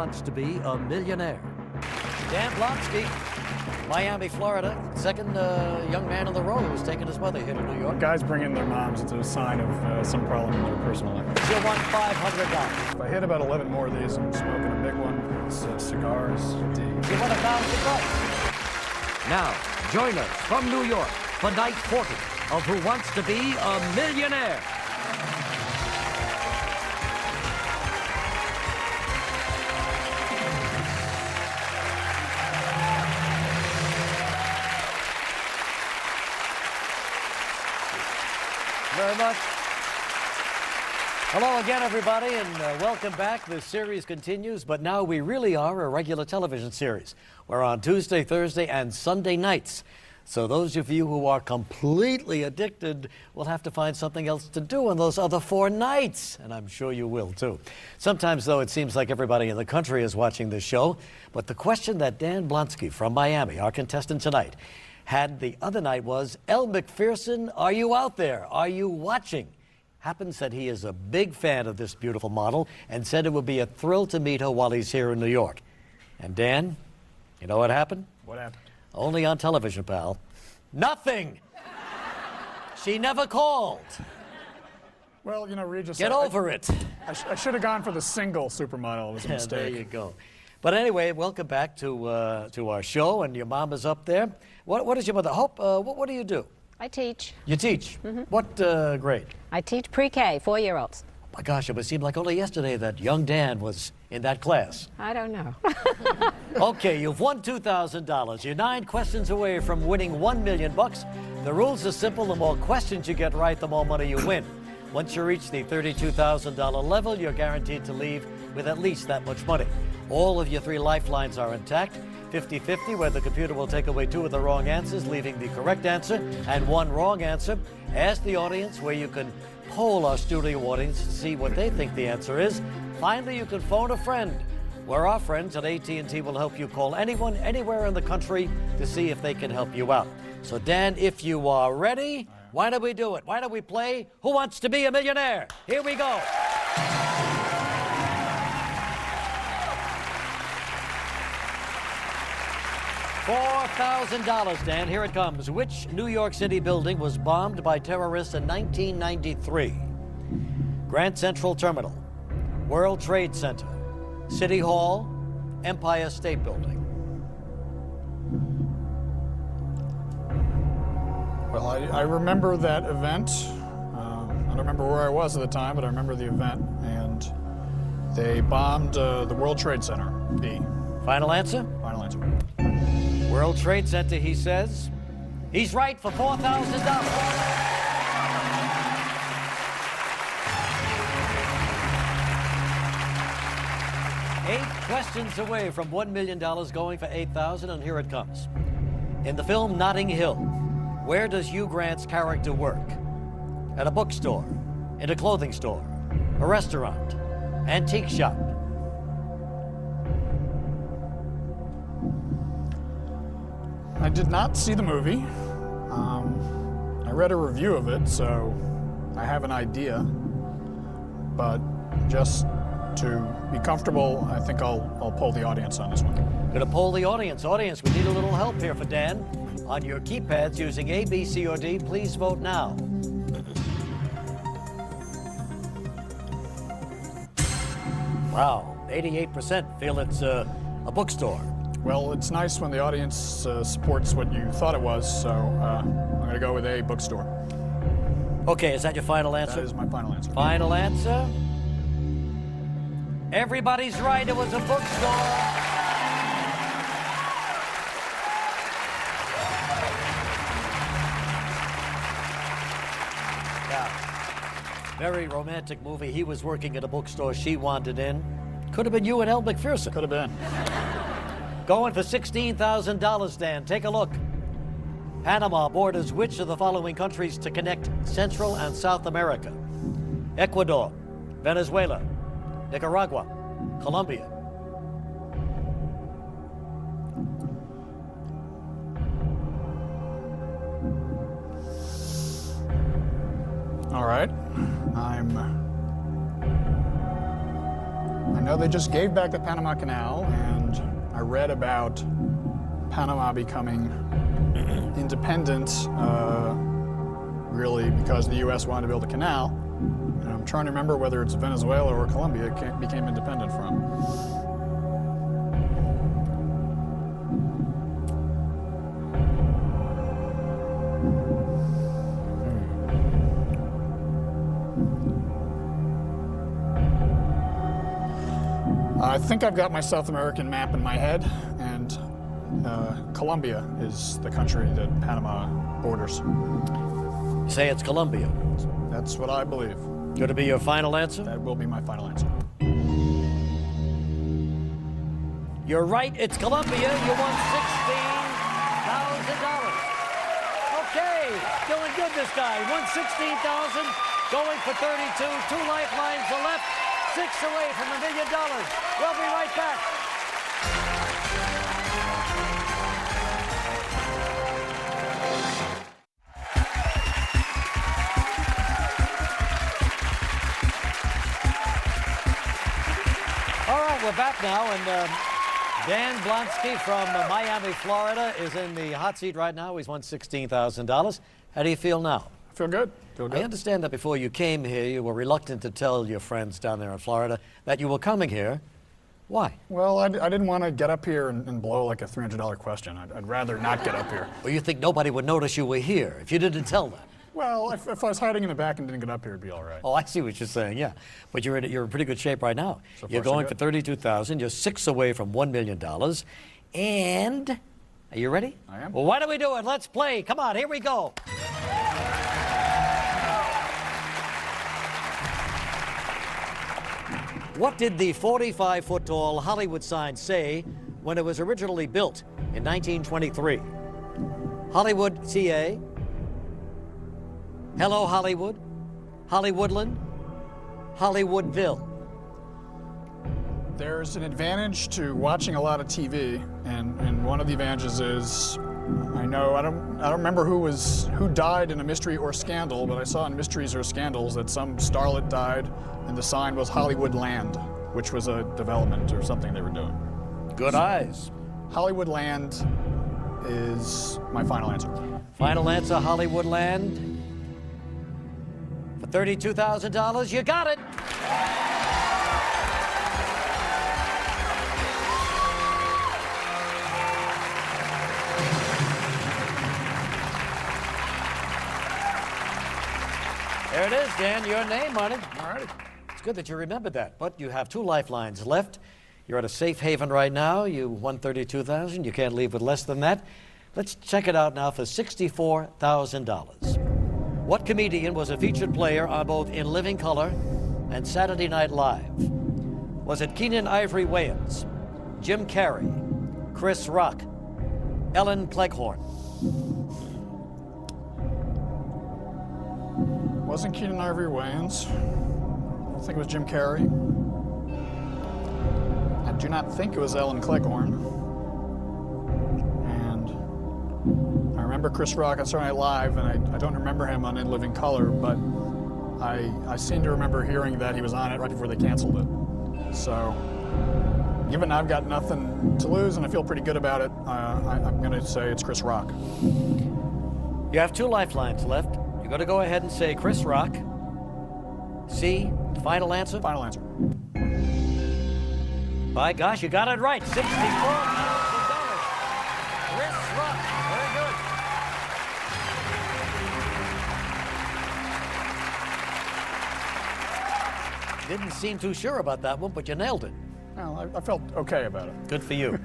Wants to Be a Millionaire? Dan Blonsky, Miami, Florida. Second young man in the row who's taken his mother here to New York. Guys bringing their moms, it's a sign of some problem in their personal life. You won $500. If I hit about 11 more of these, I'm smoking a big one. It's cigars, tea. You won $1,000. Now, join us from New York for night 40 of Who Wants to Be a Millionaire? Very much. Hello again, everybody, and welcome back. The series continues, but now we really are a regular television series. We're on Tuesday, Thursday, and Sunday nights. So those of you who are completely addicted will have to find something else to do on those other 4 nights, and I'm sure you will, too. Sometimes, though, it seems like everybody in the country is watching this show, but the question that Dan Blonsky from Miami, our contestant tonight, had the other night was, Elle Macpherson, are you out there? Are you watching? Happens that he is a big fan of this beautiful model and said it would be a thrill to meet her while he's here in New York. And Dan, you know what happened? What happened? Only on television, pal. Nothing! She never called. Well, you know, Regis... Get over it. I should have gone for the single supermodel. It was a Yeah, mistake. there you go. But anyway, welcome back to our show, and your mom is up there. What is your mother? Hope, what do you do? I teach. You teach? What grade? I teach pre-K, 4-year-olds. My gosh, it would seem like only yesterday that young Dan was in that class. I don't know. Okay, you've won $2,000. You're 9 questions away from winning $1 million. The rules are simple. The more questions you get right, the more money you win. Once you reach the $32,000 level, you're guaranteed to leave with at least that much money. All of your 3 lifelines are intact. 50-50, where the computer will take away 2 of the wrong answers, leaving the correct answer and 1 wrong answer. Ask the audience, where you can poll our studio audience to see what they think the answer is. Finally, you can phone a friend, where our friends at AT&T will help you call anyone, anywhere in the country to see if they can help you out. So, Dan, if you are ready, why don't we do it? Why don't we play Who Wants to Be a Millionaire? Here we go. $4,000, Dan. Here it comes. Which New York City building was bombed by terrorists in 1993? Grand Central Terminal, World Trade Center, City Hall, Empire State Building. Well, I remember that event. I don't remember where I was at the time, but I remember the event. And they bombed the World Trade Center, B. Final answer? Final answer. World Trade Center, he says. He's right for $4,000. Eight questions away from $1 million, going for $8,000, and here it comes. In the film Notting Hill, where does Hugh Grant's character work? At a bookstore, in a clothing store, a restaurant, antique shop. I did not see the movie. I read a review of it, so I have an idea. But just to be comfortable, I think I'll poll the audience on this one. Gonna poll the audience. Audience, we need a little help here for Dan. On your keypads using A, B, C, or D, please vote now. Wow, 88% feel it's a bookstore. Well, it's nice when the audience supports what you thought it was, so I'm going to go with A, bookstore. Okay, is that your final answer? That is my final answer. Final answer? Everybody's right, it was a bookstore. Yeah. Very romantic movie. He was working at a bookstore, she wandered in. Could have been you and Elle Macpherson. Could have been. Going for $16,000, Dan. Take a look. Panama borders which of the following countries to connect Central and South America? Ecuador, Venezuela, Nicaragua, Colombia. All right. I'm know they just gave back the Panama Canal, and I read about Panama becoming independent, really because the U.S. wanted to build a canal. And I'm trying to remember whether it's Venezuela or Colombia it became independent from. I think I've got my South American map in my head, and Colombia is the country that Panama borders. You say it's Colombia. That's what I believe. Going to be your final answer? That will be my final answer. You're right, it's Colombia. You won $16,000. Okay, doing good this guy. Won $16,000, going for 32. 2 lifelines are left. 6 away from $1 million. We'll be right back. All right, we're back now, and Dan Blonsky from Miami, Florida, is in the hot seat right now. He's won $16,000. How do you feel now? I feel good. I understand that before you came here, you were reluctant to tell your friends down there in Florida that you were coming here. Why? Well, I didn't want to get up here and blow like a $300 question. I'd rather not get up here. Well, you think nobody would notice you were here if you didn't tell them? Well, if I was hiding in the back and didn't get up here, it'd be all right. Oh, I see what you're saying, yeah. But you're in pretty good shape right now. So far, you're so going good. for $32,000. You're 6 away from $1 million. And, are you ready? I am. Well, why don't we do it? Let's play. Come on, here we go. What did the 45-foot-tall Hollywood sign say when it was originally built in 1923? Hollywood, CA. Hello, Hollywood. Hollywoodland. Hollywoodville. There's an advantage to watching a lot of TV, and one of the advantages is I don't remember who died in a mystery or scandal, but I saw in mysteries or scandals that some starlet died, and the sign was Hollywood Land, which was a development or something they were doing. Good eyes. Hollywood Land is my final answer. Final answer, Hollywood Land. For $32,000, you got it. There it is, Dan, your name on it. All righty. It's good that you remembered that, but you have 2 lifelines left. You're at a safe haven right now. You won $32,000. You can't leave with less than that. Let's check it out now for $64,000. What comedian was a featured player on both In Living Color and Saturday Night Live? Was it Keenan Ivory Wayans, Jim Carrey, Chris Rock, Ellen Cleghorn? Wasn't Keenan Ivory Wayans. I don't think it was Jim Carrey. I do not think it was Ellen Cleghorn. And I remember Chris Rock on Saturday Night Live, and I don't remember him on In Living Color, but I seem to remember hearing that he was on it right before they canceled it. So, given I've got nothing to lose and I feel pretty good about it, I'm going to say it's Chris Rock. You have 2 lifelines left. You're going to go ahead and say Chris Rock. C, final answer? Final answer. By gosh, you got it right. $64,000. Chris Rock. Very good. Didn't seem too sure about that one, but you nailed it. Well, I felt okay about it. Good for you.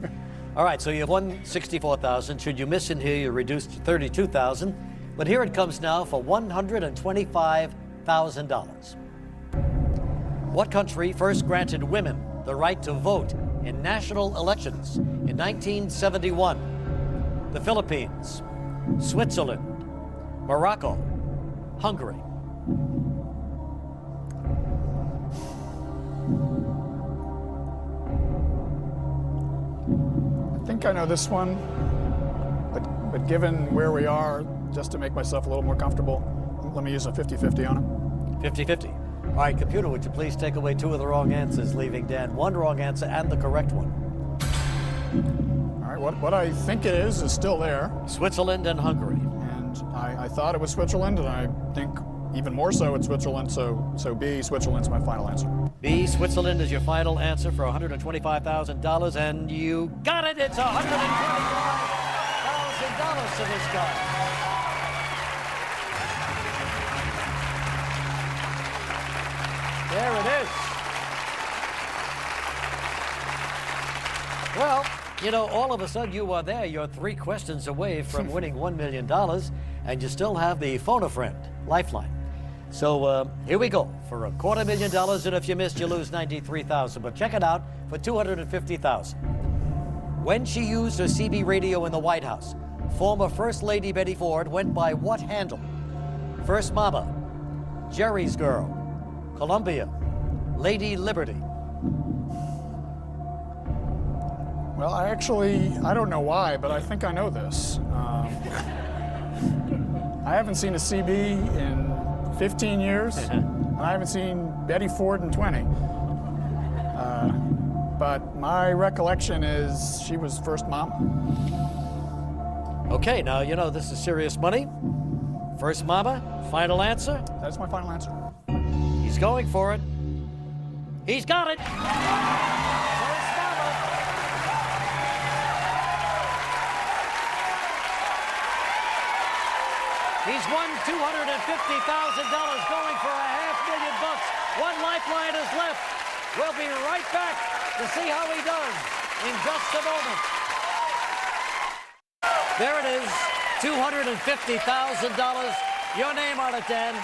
All right, so you've won $64,000. Should you miss in here, you're reduced to $32,000. But here it comes now for $125,000. What country first granted women the right to vote in national elections in 1971? The Philippines, Switzerland, Morocco, Hungary. I think I know this one, but given where we are, just to make myself a little more comfortable, let me use a 50-50 on it. 50-50. All right, computer, would you please take away 2 of the wrong answers, leaving Dan 1 wrong answer and the correct one. All right, what I think it is still there. Switzerland and Hungary. And I thought it was Switzerland, and I think even more so it's Switzerland, so B, Switzerland's my final answer. B, Switzerland is your final answer for $125,000, and you got it. It's $125,000 to this guy. There it is. Well, you know, all of a sudden you are there. You're 3 questions away from winning $1 million, and you still have the phone a friend lifeline. So here we go for $250,000, and if you missed, you lose $93,000. But check it out for $250,000. When she used her CB radio in the White House, former First Lady Betty Ford went by what handle? First Mama, Jerry's Girl, Columbia, Lady Liberty. Well, I don't know why, but I think I know this. I haven't seen a CB in 15 years, and I haven't seen Betty Ford in 20. But my recollection is she was First Mama. Okay, now, you know, this is serious money. First Mama, final answer? That's my final answer. He's going for it. He's got it. First Mama. He's won $250,000, going for $500,000. 1 lifeline is left. We'll be right back to see how he does in just a moment. There it is, $250,000. Your name on it, Dan.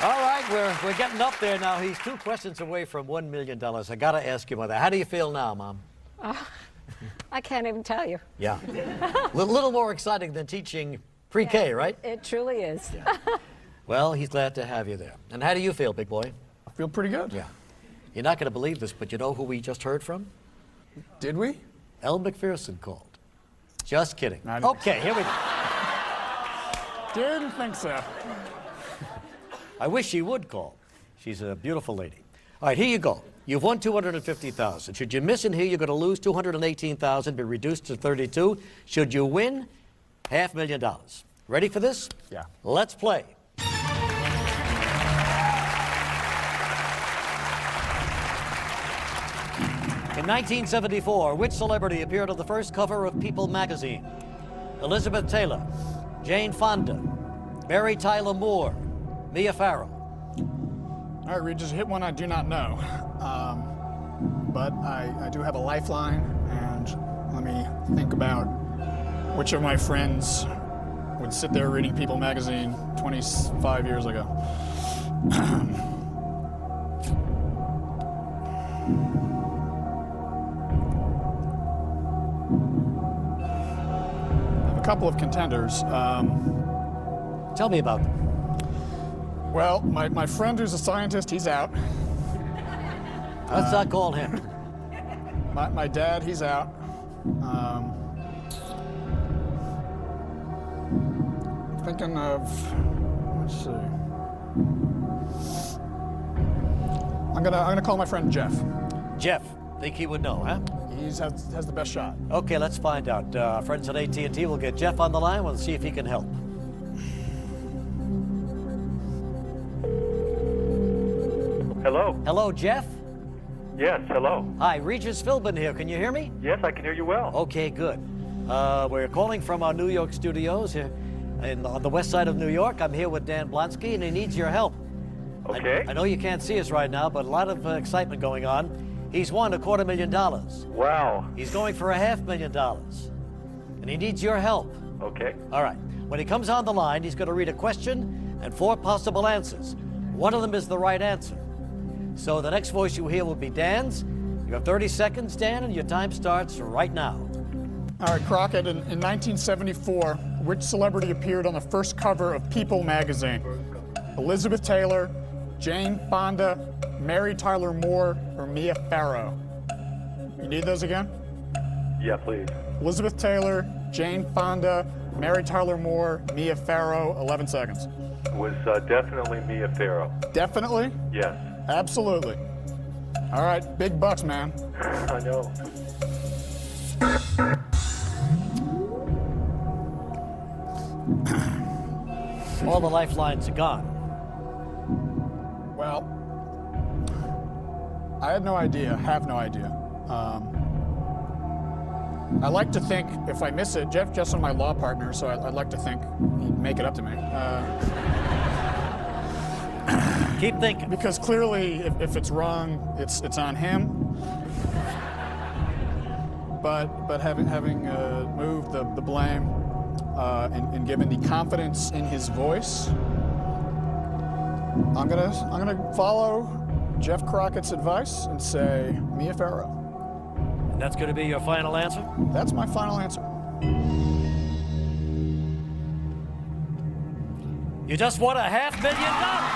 All right, we're getting up there now. He's 2 questions away from $1 million. I got to ask you about that. How do you feel now, Mom? I can't even tell you. Yeah. A little more exciting than teaching pre-K, right? It truly is. Yeah. Well, he's glad to have you there. And how do you feel, big boy? I feel pretty good. Yeah. You're not going to believe this, but you know who we just heard from? Did we? Elle McPherson called. Just kidding. No, Okay, here we go. Didn't think so. I wish she would call. She's a beautiful lady. All right, here you go. You've won $250,000. Should you miss in here, you're going to lose $218,000, be reduced to $32,000. Should you win, $500,000. Ready for this? Yeah. Let's play. In 1974, which celebrity appeared on the first cover of People magazine? Elizabeth Taylor, Jane Fonda, Mary Tyler Moore, Mia Farrow. All right, Reed, just hit one I do not know. But I do have a lifeline, and let me think about which of my friends would sit there reading People magazine 25 years ago. I have a couple of contenders. Tell me about them. Well, my friend who's a scientist, he's out. Let's not call him. My dad, he's out. Thinking of, let's see. I'm gonna call my friend Jeff. Jeff, think he would know, huh? He has the best shot. Okay, let's find out. Our friends at AT&T will get Jeff on the line. We'll see if he can help. Hello. Hello, Jeff. Yes, hello. Hi, Regis Philbin here. Can you hear me? Yes, I can hear you well. Okay, good. We're calling from our New York studios here on the west side of New York. I'm here with Dan Blonsky, and he needs your help. Okay. I know you can't see us right now, but a lot of excitement going on. He's won $250,000. Wow. He's going for $500,000, and he needs your help. Okay. All right. When he comes on the line, he's going to read a question and 4 possible answers. One of them is the right answer. So the next voice you hear will be Dan's. You have 30 seconds, Dan, and your time starts right now. All right, Crockett, in 1974, which celebrity appeared on the first cover of People magazine? Elizabeth Taylor, Jane Fonda, Mary Tyler Moore, or Mia Farrow? You need those again? Yeah, please. Elizabeth Taylor, Jane Fonda, Mary Tyler Moore, Mia Farrow, 11 seconds. Was definitely Mia Farrow. Definitely? Yes. Absolutely. All right, big bucks, man. I know. All the lifelines are gone. Well, I had no idea, have no idea. I like to think if I miss it, Jeff Jesson, my law partner, so I'd like to think he'd make it up to me. Keep thinking. Because clearly, if it's wrong, it's on him. But having moved the blame and given the confidence in his voice, I'm gonna follow Jeff Crockett's advice and say Mia Farrow. And that's going to be your final answer? That's my final answer. You just won $500,000. Mia Farrow.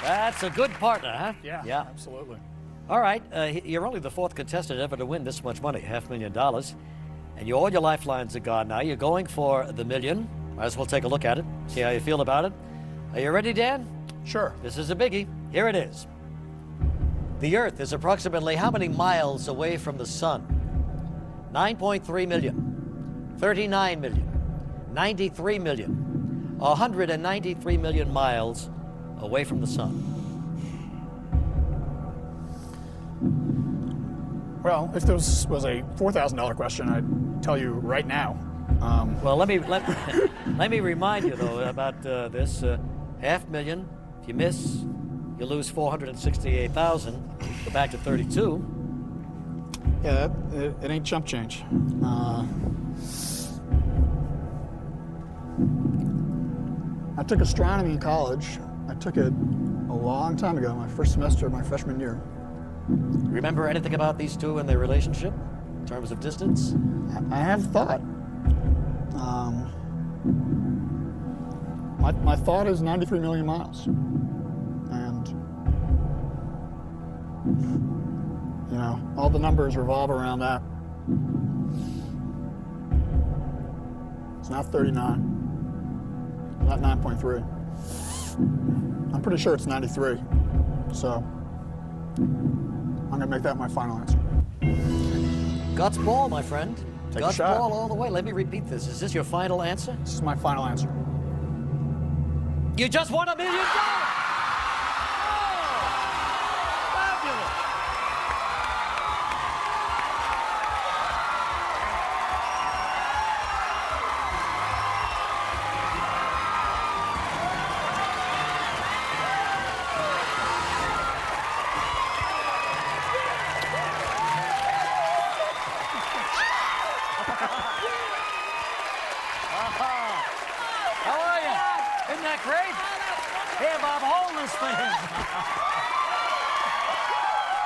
That's a good partner, huh? Yeah, absolutely. All right, you're only the fourth contestant ever to win this much money, $500,000. And all your lifelines are gone now. You're going for the million. Might as well take a look at it, see how you feel about it. Are you ready, Dan? Sure. This is a biggie. Here it is. The Earth is approximately how many miles away from the sun? 9.3 million, 39 million, 93 million, 193 million miles away from the sun. Well, if this was a $4,000 question, I'd tell you right now. Well, let me remind you though about this. $500,000. If you miss, you lose 468,000. Go back to 32. Yeah, it ain't chump change. I took astronomy in college. I took it a long time ago, my first semester of my freshman year. Remember anything about these two and their relationship in terms of distance? I have thought. My thought is 93 million miles. And, you know, all the numbers revolve around that. It's not 39, not 9.3. I'm pretty sure it's 93. So I'm gonna make that my final answer. Guts ball, my friend. Take a Guts shot. ball all the way. Let me repeat this. Is this your final answer? This is my final answer. You just won $1 million! Oh, fabulous! How are you? Isn't that great? Here, Bob, hold this thing.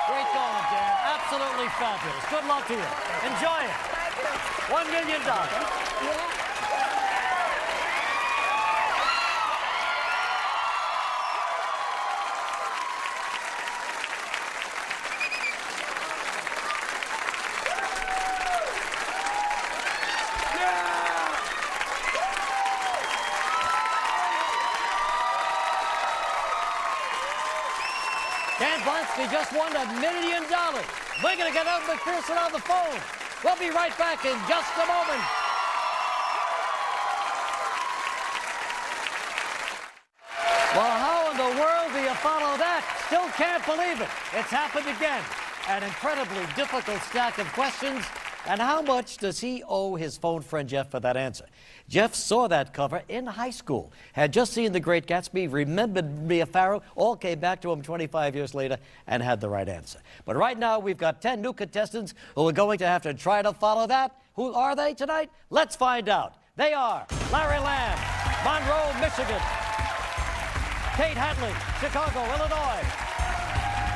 Great going, Dan. Absolutely fabulous. Good luck to you. Enjoy it. $1 million. Dan Blonsky just won $1 million. We're going to get Ed McPherson on the phone. We'll be right back in just a moment. Well, how in the world do you follow that? Still can't believe it. It's happened again. An incredibly difficult stack of questions. And how much does he owe his phone friend Jeff for that answer? Jeff saw that cover in high school, had just seen The Great Gatsby, remembered Mia Farrow, all came back to him 25 years later and had the right answer. But right now, we've got 10 new contestants who are going to have to try to follow that. Who are they tonight? Let's find out. They are Larry Lamb, Monroe, Michigan. Kate Hadley, Chicago, Illinois.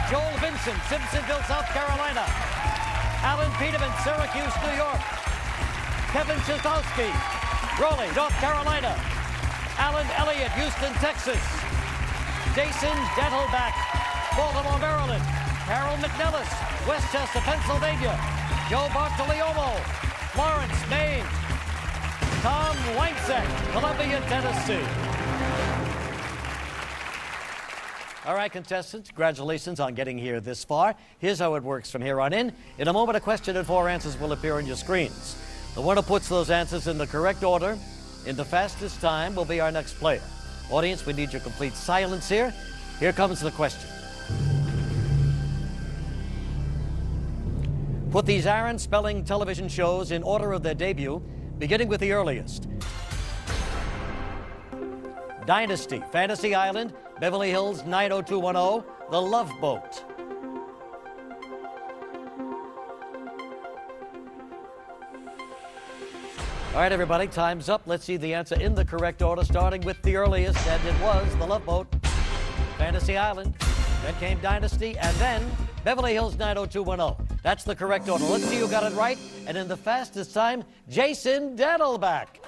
Joel Vincent, Simpsonville, South Carolina. Alan Peterman, Syracuse, New York. Kevin Chizowski, Raleigh, North Carolina. Alan Elliott, Houston, Texas. Jason Dentelback, Baltimore, Maryland. Carol McNellis, Westchester, Pennsylvania. Joe Bartolomeo, Florence, Maine. Tom Weinsack, Columbia, Tennessee. All right, contestants, congratulations on getting here this far. Here's how it works from here on in. In a moment, a question and 4 answers will appear on your screens. The one who puts those answers in the correct order in the fastest time will be our next player. Audience, we need your complete silence here. Here comes the question. Put these Aaron Spelling television shows in order of their debut, beginning with the earliest. Dynasty, Fantasy Island, Beverly Hills 90210, The Love Boat. All right, everybody, time's up. Let's see the answer in the correct order, starting with the earliest, and it was The Love Boat, Fantasy Island, then came Dynasty, and then Beverly Hills 90210. That's the correct order. Let's see who got it right, and in the fastest time, Jason Dentelback.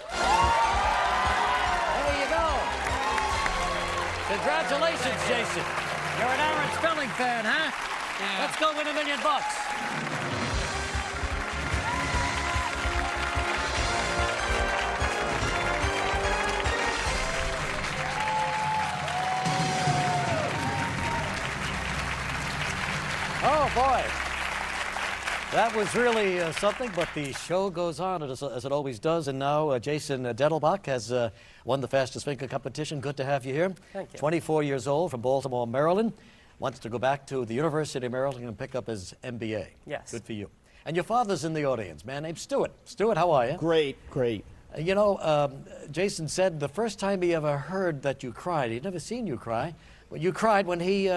There you go. Congratulations, Jason. You're an Aaron Spelling fan, huh? Yeah. Let's go win $1 million. Oh, boy. That was really something, but the show goes on as it always does. And now Jason Dentelback has won the fastest finger competition. Good to have you here. Thank you. 24 years old, from Baltimore, Maryland. Wants to go back to the University of Maryland and pick up his MBA. Yes. Good for you. And your father's in the audience, man named Stuart. Stuart, how are you? Great, great. You know, Jason said the first time he ever heard that you cried, he'd never seen you cry, but you cried when he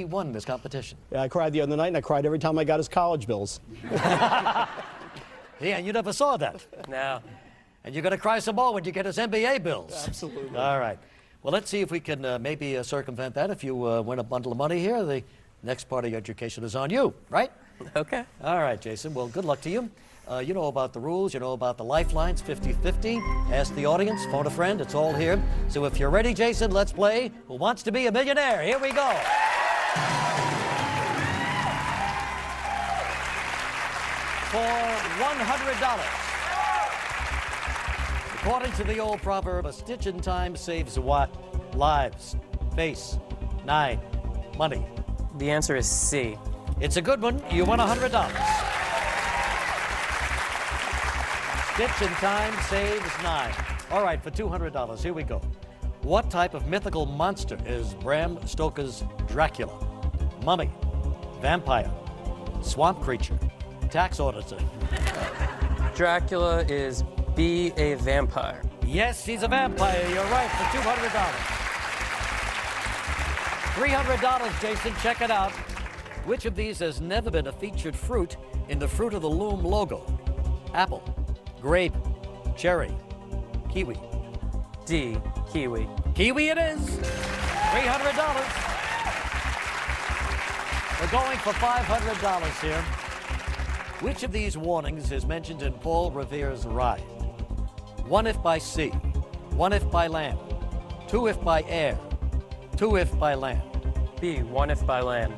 won this competition. Yeah, I cried the other night, and I cried every time I got his college bills. Yeah, and you never saw that. No. And you're going to cry some more when you get his MBA bills. Absolutely. All right. Well, let's see if we can maybe circumvent that. If you win a bundle of money here, the next part of your education is on you, right? Okay. All right, Jason. Well, good luck to you. You know about the rules. You know about the lifelines, 50-50. Ask the audience, phone a friend. It's all here. So if you're ready, Jason, let's play Who Wants to Be a Millionaire? Here we go. For $100. According to the old proverb, a stitch in time saves what? Lives, face, 9, money. The answer is C. It's a good one. You won $100. Stitch in time saves 9. All right, for $200, here we go. What type of mythical monster is Bram Stoker's Dracula? Mummy, vampire, swamp creature, tax auditor. Dracula is B, a vampire. Yes, he's a vampire. You're right, for $200. $300, Jason. Check it out. Which of these has never been a featured fruit in the Fruit of the Loom logo? Apple, grape, cherry, kiwi. D, kiwi. Kiwi it is. $300. We're going for $500 here. Which of these warnings is mentioned in Paul Revere's Ride? 1 if by sea, 1 if by land, 2 if by air, 2 if by land. B, 1 if by land.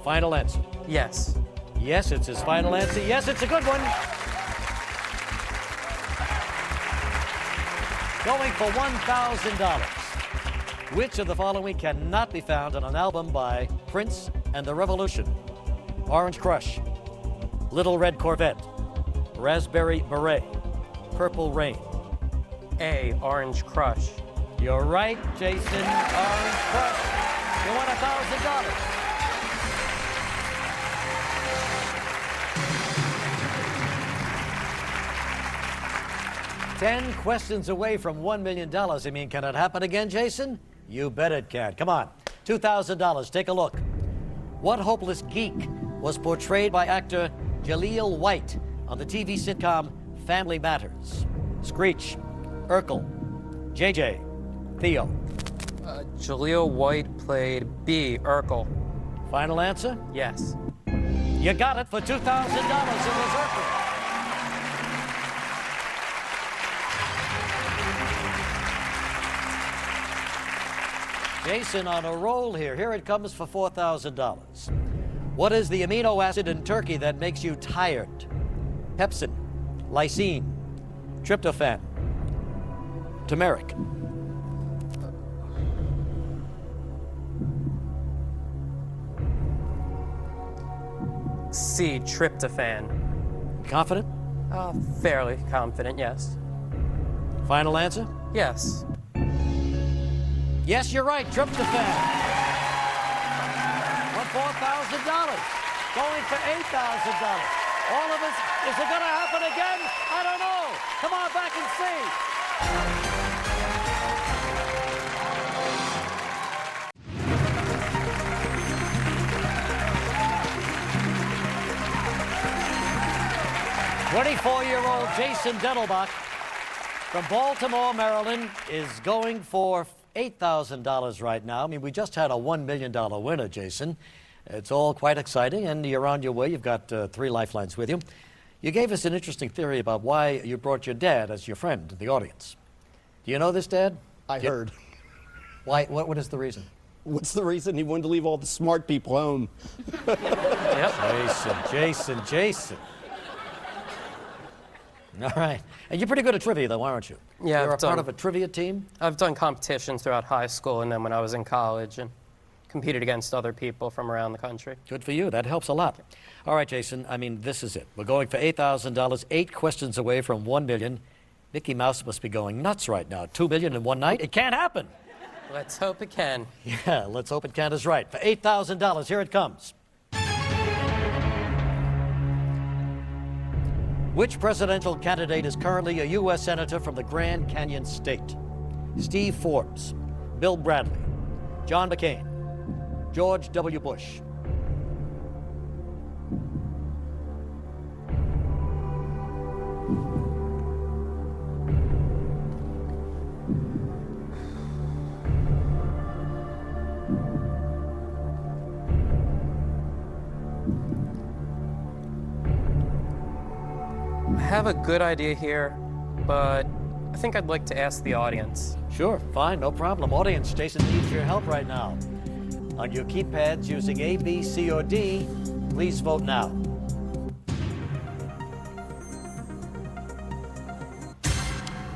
Final answer. Yes. Yes, it's his final answer. Yes, it's a good one. Going for $1,000. Which of the following cannot be found on an album by Prince and the Revolution? Orange Crush, Little Red Corvette, Raspberry Beret, Purple Rain. A, Orange Crush. You're right, Jason. Orange Crush. You won $1,000. $10 questions away from $1 million. I mean, can it happen again, Jason? You bet it can. Come on. $2,000. Take a look. What hopeless geek was portrayed by actor Jaleel White on the TV sitcom Family Matters? Screech, Urkel, JJ, Theo. Jaleel White played B. Urkel. Final answer? Yes. You got it for $2,000. It was Urkel. Jason on a roll here. Here it comes for $4,000. What is the amino acid in turkey that makes you tired? Pepsin, lysine, tryptophan, turmeric. C. Tryptophan. Confident? Fairly confident, yes. Final answer? Yes. Yes, you're right, tryptophan. Won $4,000. Going for $8,000. All of us, is it gonna happen again? I don't know. Come on back and see. 24-year-old Jason Dettelbach from Baltimore, Maryland, is going for $8,000 right now. I mean, we just had a $1 million winner, Jason. It's all quite exciting, and you're on your way. You've got 3 lifelines with you. You gave us an interesting theory about why you brought your dad as your friend to the audience. Do you know this, Dad? I heard. Why? What is the reason? What's the reason he wanted to leave all the smart people home? Yep. Jason. All right. And you're pretty good at trivia, though, aren't you? Yeah, You're I've a part done- of a trivia team? I've done competitions throughout high school and then when I was in college and competed against other people from around the country. Good for you. That helps a lot. All right, Jason. I mean, this is it. We're going for $8,000, 8 questions away from $1 million. Mickey Mouse must be going nuts right now. $2 million in one night? It can't happen. Let's hope it can. Yeah, let's hope it can is right. For $8,000, here it comes. Which presidential candidate is currently a U.S. Senator from the Grand Canyon State? Steve Forbes, Bill Bradley, John McCain, George W. Bush. I have a good idea here, but I think I'd like to ask the audience. Sure, fine, no problem. Audience, Jason needs your help right now. On your keypads using A, B, C, or D, please vote now.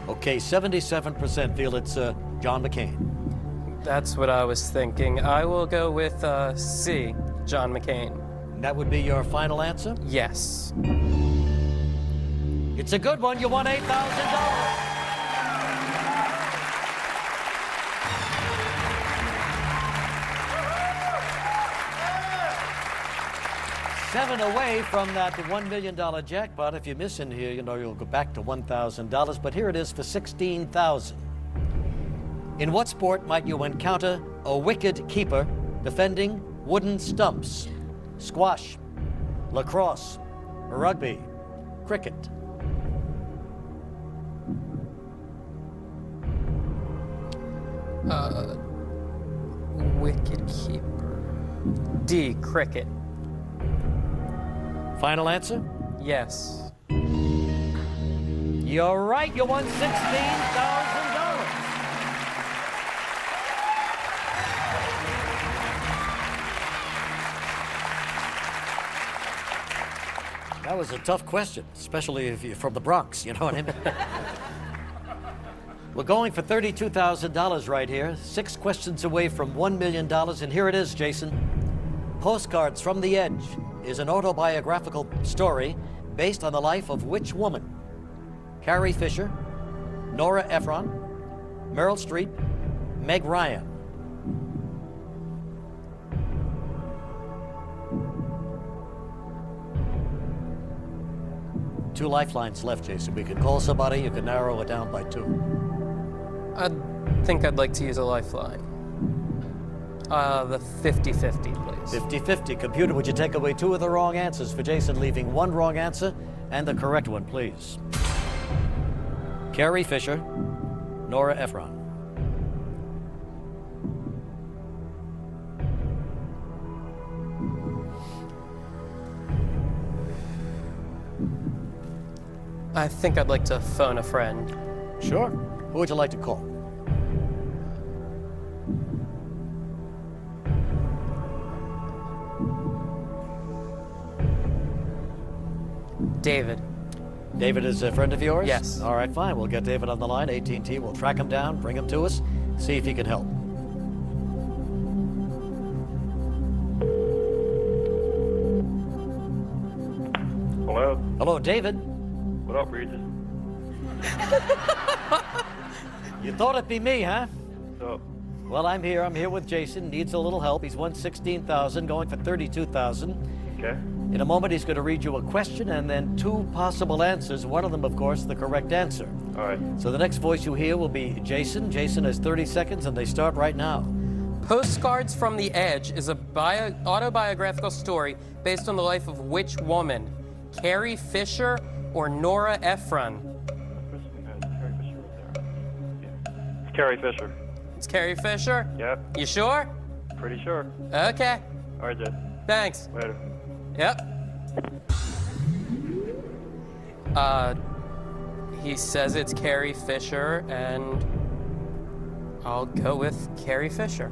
Okay, 77% feel it's John McCain. That's what I was thinking. I will go with C, John McCain. And that would be your final answer? Yes. It's a good one. You won $8,000. Seven away from that $1 million jackpot. If you miss in here, you know, you'll go back to $1,000. But here it is for $16,000. In what sport might you encounter a wicket keeper defending wooden stumps? Squash, lacrosse, rugby, cricket. Wicket keeper. D, cricket. Final answer? Yes. You're right. You won $16,000. That was a tough question, especially if you're from the Bronx, you know what I mean? We're going for $32,000 right here. 6 questions away from $1 million, and here it is, Jason. Postcards from the Edge is an autobiographical story based on the life of which woman? Carrie Fisher, Nora Ephron, Meryl Streep, Meg Ryan. Two lifelines left, Jason. We could call somebody, you could narrow it down by 2. I think I'd like to use a lifeline. The 50-50, please. 50-50. Computer, would you take away 2 of the wrong answers for Jason, leaving 1 wrong answer and the correct one, please? Carrie Fisher, Nora Ephron. I think I'd like to phone a friend. Sure. Who would you like to call? David. David is a friend of yours? Yes. All right, fine. We'll get David on the line. AT&T will track him down, bring him to us, see if he can help. Hello? Hello, David. What up, Regis? You thought it'd be me, huh? What's up? Well, I'm here. I'm here with Jason. Needs a little help. He's won $16,000, going for $32,000. Okay. In a moment, he's going to read you a question and then two possible answers. One of them, of course, the correct answer. All right. So the next voice you hear will be Jason. Jason has 30 seconds, and they start right now. Postcards from the Edge is a autobiographical story based on the life of which woman? Carrie Fisher or Nora Ephron? It's Carrie Fisher. It's Carrie Fisher? Yep. You sure? Pretty sure. Okay. All right, Jed. Thanks. Later. Yep. He says it's Carrie Fisher, and I'll go with Carrie Fisher.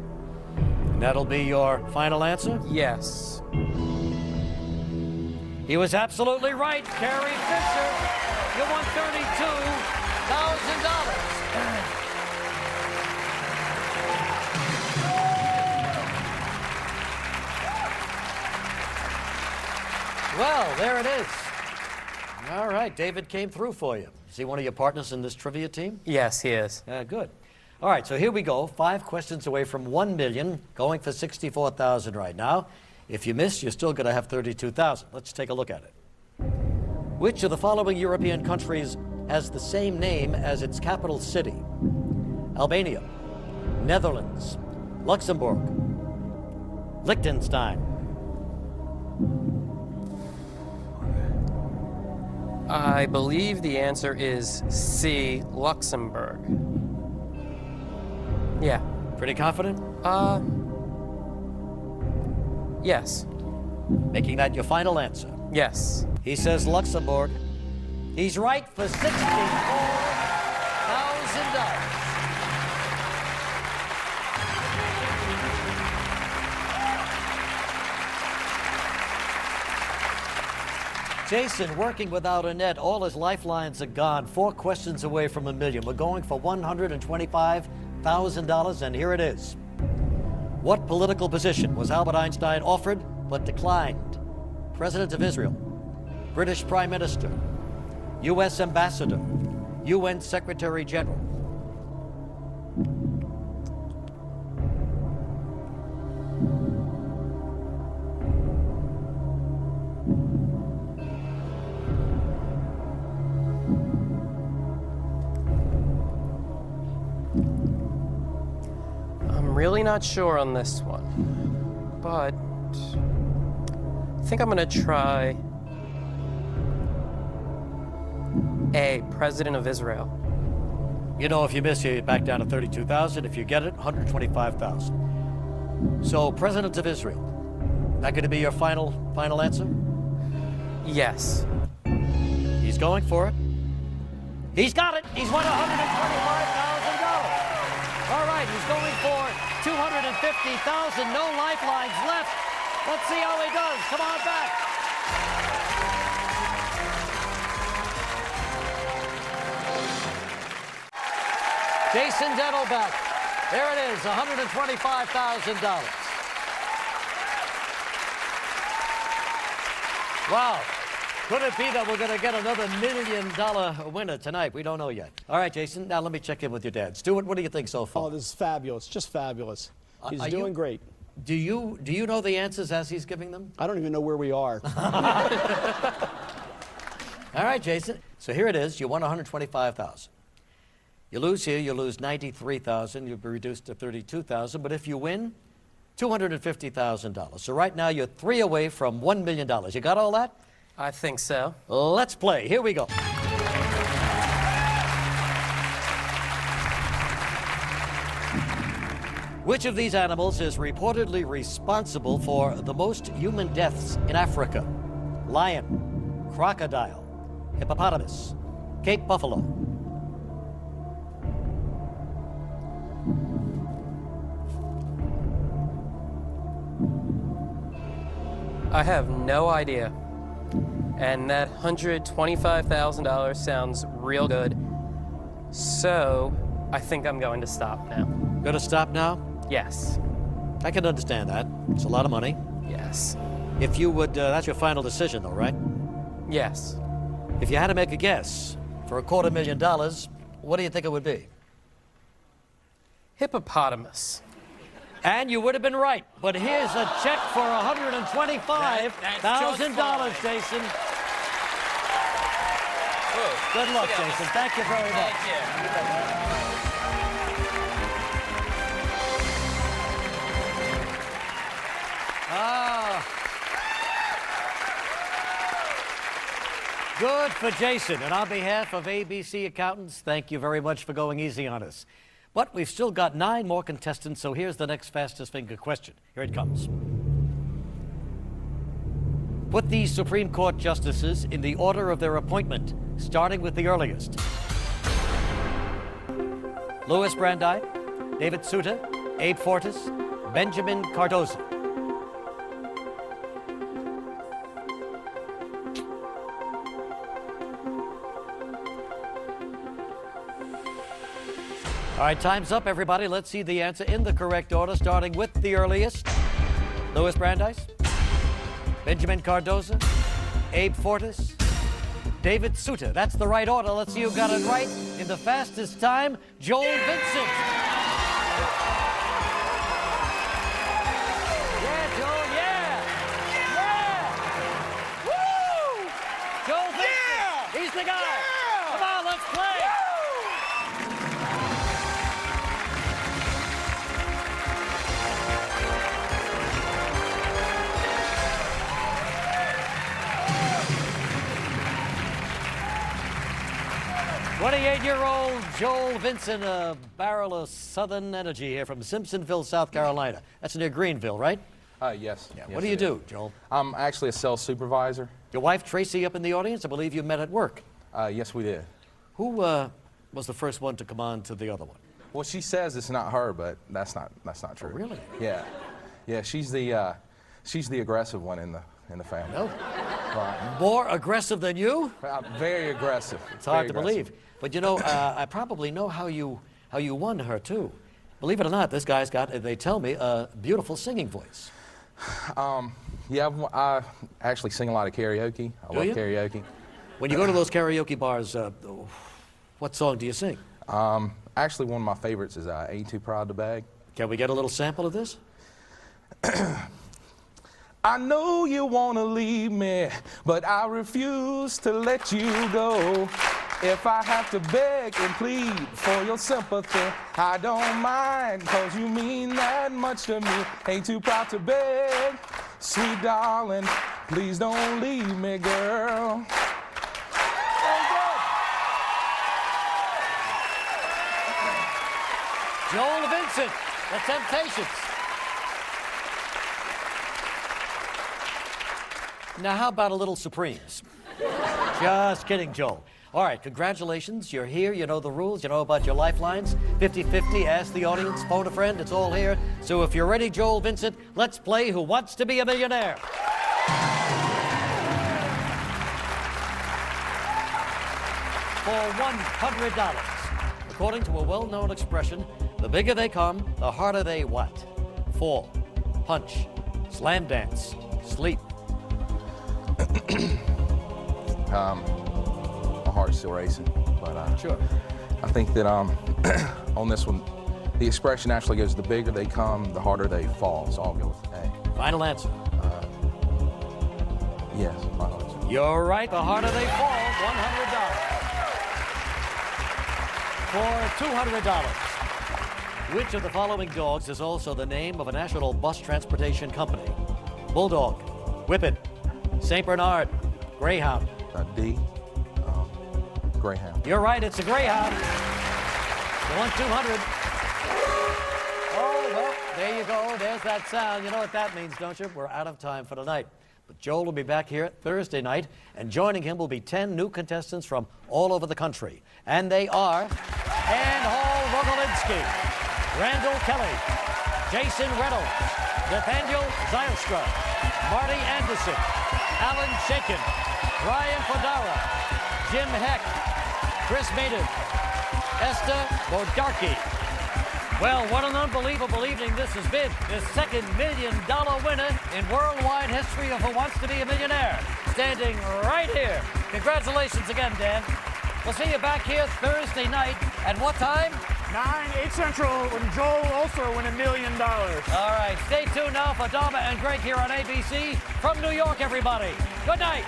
And that'll be your final answer? Yes. He was absolutely right, Carrie Fisher. You won $32,000. Well, there it is. All right, David came through for you. Is he one of your partners in this trivia team? Yes, he is. Good. All right, so here we go. 5 questions away from 1 million, going for 64,000 right now. If you miss, you're still going to have 32,000. Let's take a look at it. Which of the following European countries has the same name as its capital city? Albania, Netherlands, Luxembourg, Liechtenstein. I believe the answer is C, Luxembourg. Yeah. Pretty confident? Yes. Making that your final answer. Yes. He says Luxembourg. He's right for $64,000. Jason, working without a net, all his lifelines are gone. 4 questions away from $1 million. We're going for $125,000, and here it is. What political position was Albert Einstein offered but declined? President of Israel, British Prime Minister, U.S. Ambassador, UN Secretary General. I'm really not sure on this one, but I think I'm going to try A, President of Israel. You know, if you miss, you're back down to 32,000. If you get it, 125,000. So, President of Israel, that going to be your final answer? Yes. He's going for it. He's got it. He's won $125,000. All right, he's going for $250,000. No lifelines left. Let's see how he does. Come on back. Jason Dentelback. There it is, $125,000. Wow. Could it be that we're going to get another $1 million winner tonight? We don't know yet. All right, Jason, now let me check in with your dad. Stuart, what do you think so far? Oh, this is fabulous. Just fabulous. He's doing great. Do you know the answers as he's giving them? I don't even know where we are. All right, Jason. So here it is. You won $125,000. You lose here, you lose $93,000. You'll be reduced to $32,000. But if you win, $250,000. So right now you're 3 away from $1 million. You got all that? I think so. Let's play. Here we go. Which of these animals is reportedly responsible for the most human deaths in Africa? Lion, crocodile, hippopotamus, Cape Buffalo. I have no idea. And that $125,000 sounds real good. So, I think I'm going to stop now. Going to stop now? Yes. I can understand that. It's a lot of money. Yes. If you would, that's your final decision, though, right? Yes. If you had to make a guess for $250,000, what do you think it would be? Hippopotamus. And you would have been right. But here's a check for $125,000, Jason. Whoa. Good luck, Look at Jason. this. Thank you very much. Thank you. Good for Jason. And on behalf of ABC Accountants, thank you very much for going easy on us. But we've still got 9 more contestants, so here's the next fastest finger question. Here it comes. Put these Supreme Court justices in the order of their appointment, starting with the earliest. Louis Brandeis, David Souter, Abe Fortas, Benjamin Cardozo. All right, time's up, everybody. Let's see the answer in the correct order, starting with the earliest. Louis Brandeis, Benjamin Cardozo, Abe Fortas, David Souter. That's the right order. Let's see who got it right in the fastest time. Joel Vincent. Yeah, Joel, yeah. Yeah. Woo! Joel Vincent. He's the guy. Come on, let's play. "28-year-old Joel Vincent, a barrel of Southern Energy here from Simpsonville, South Carolina." That's near Greenville, right? Yes. Yeah. Yes, What do you it do, is. Joel? I'm actually a sales supervisor. Your wife, Tracy, up in the audience? I believe you met at work. Yes, we did. Who was the first one to come on to the other one? Well, she says it's not her, but that's not true. really? Yeah. Yeah, she's the aggressive one in the family. No. Right. More aggressive than you? Very aggressive. It's hard to believe. But you know, I probably know how you won her too. Believe it or not, this guy's got, they tell me, a beautiful singing voice. Yeah, I actually sing a lot of karaoke. I love you? karaoke. When you go to those karaoke bars, what song do you sing? Actually, one of my favorites is "Ain't Too Proud to Beg." Can we get a little sample of this? I know you wanna leave me, but I refuse to let you go. If I have to beg and plead for your sympathy, I don't mind, 'cause you mean that much to me. Ain't too proud to beg, sweet darling, please don't leave me, girl. Joel Vincent, The Temptations. Now, how about a little Supremes? Just kidding, Joel. All right, congratulations. You're here. You know the rules. You know about your lifelines. 50-50, ask the audience, phone a friend. It's all here. So if you're ready, Joel Vincent, let's play Who Wants to Be a Millionaire? For $100. According to a well-known expression, the bigger they come, the harder they what? Fall, punch, slam dance, sleep. My heart's still racing, but Sure. I think that on this one, the expression actually goes, the bigger they come, the harder they fall. So I'll go with A. Final answer. Yes, final answer. You're right. The harder they fall, $100. For $200. Which of the following dogs is also the name of a national bus transportation company? Bulldog, Whippet, St. Bernard, Greyhound. D. Greyhound. You're right, it's a Greyhound. You won $200. Oh, well, there you go. There's that sound. You know what that means, don't you? We're out of time for tonight. But Joel will be back here Thursday night, and joining him will be 10 new contestants from all over the country. And they are Ann Hall Rogolinsky, Randall Kelly, Jason Reynolds, Nathaniel Zylstra, Marty Anderson, Alan Shakin, Ryan Fodara, Jim Heck, Chris Maiden, Esther Bodarky. Well, what an unbelievable evening this has been. The second $1 million winner in worldwide history of Who Wants to Be a Millionaire. Standing right here. Congratulations again, Dan. We'll see you back here Thursday night. At what time? 8 Central, when Joel also win $1 million. All right, stay tuned now for Dharma and Greg here on ABC. From New York, everybody. Good night.